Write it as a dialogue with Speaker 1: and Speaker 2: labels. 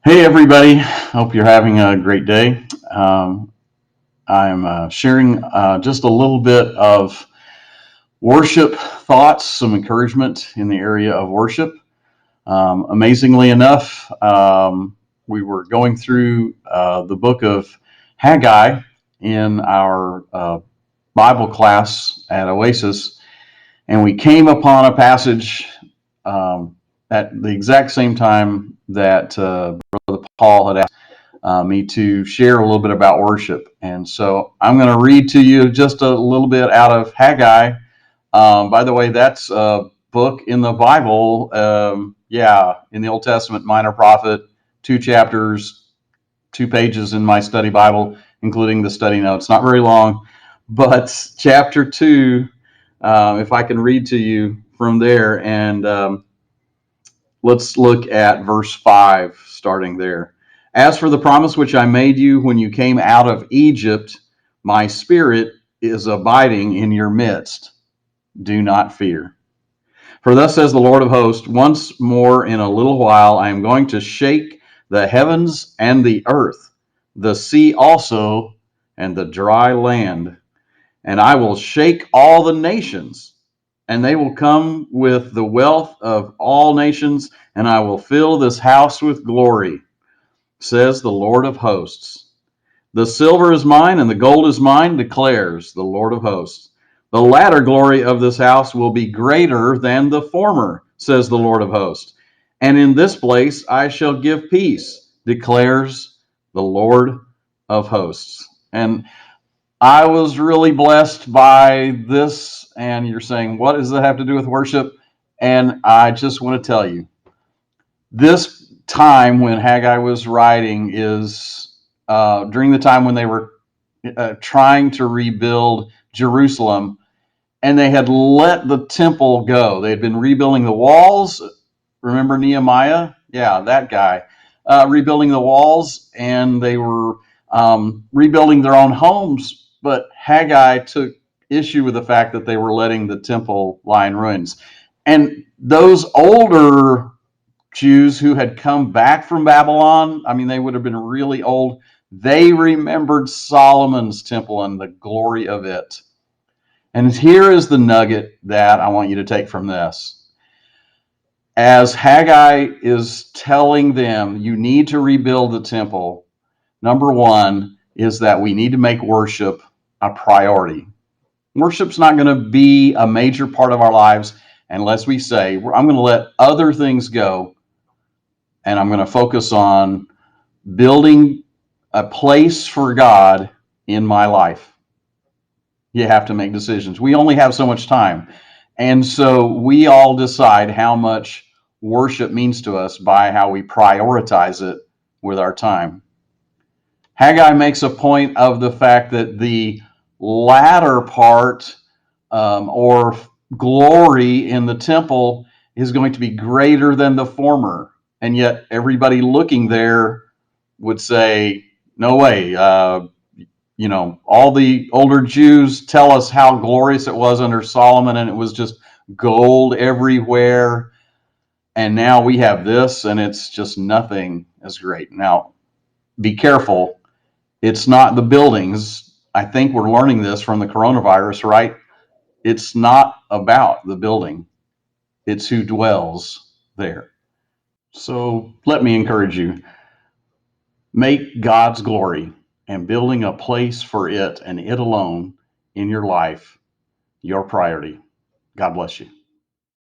Speaker 1: Hey, everybody. Hope you're having a great day. I'm sharing just a little bit of worship thoughts, some encouragement in the area of worship. Amazingly enough, we were going through the book of Haggai in our Bible class at Oasis, and we came upon a passage at the exact same time that Brother Paul had asked me to share a little bit about worship. And so I'm going to read to you just a little bit out of Haggai. By the way, that's a book in the Bible. In the Old Testament, minor prophet, 2 chapters, 2 pages in my study Bible, including the study notes. Not very long, but chapter 2, if I can read to you from there. And let's look at verse 5, starting there. As for the promise which I made you when you came out of Egypt, my spirit is abiding in your midst. Do not fear. For thus says the Lord of hosts, once more in a little while I am going to shake the heavens and the earth, the sea also, and the dry land. And I will shake all the nations, and they will come with the wealth of all nations, and I will fill this house with glory, says the Lord of hosts. The silver is mine, and the gold is mine, declares the Lord of hosts. The latter glory of this house will be greater than the former, says the Lord of hosts. And in this place I shall give peace, declares the Lord of hosts. And I was really blessed by this. And you're saying, what does that have to do with worship? And I just want to tell you, this time when Haggai was writing is during the time when they were trying to rebuild Jerusalem, and they had let the temple go. They had been rebuilding the walls. Remember Nehemiah? Yeah, that guy. Rebuilding the walls, and they were rebuilding their own homes. But Haggai took issue with the fact that they were letting the temple lie in ruins. And those older Jews who had come back from Babylon, I mean, they would have been really old. They remembered Solomon's temple and the glory of it. And here is the nugget that I want you to take from this. As Haggai is telling them, you need to rebuild the temple, number one is that we need to make worship a priority. Worship's not going to be a major part of our lives unless we say, I'm going to let other things go, and I'm going to focus on building a place for God in my life. You have to make decisions. We only have so much time. And so we all decide how much worship means to us by how we prioritize it with our time. Haggai makes a point of the fact that the latter part or glory in the temple is going to be greater than the former. And yet everybody looking there would say, no way. All the older Jews tell us how glorious it was under Solomon, and it was just gold everywhere. And now we have this, and it's just nothing as great. Now, be careful. It's not the buildings. I think we're learning this from the coronavirus, right? It's not about the building. It's who dwells there. So let me encourage you. Make God's glory and building a place for it and it alone in your life your priority. God bless you.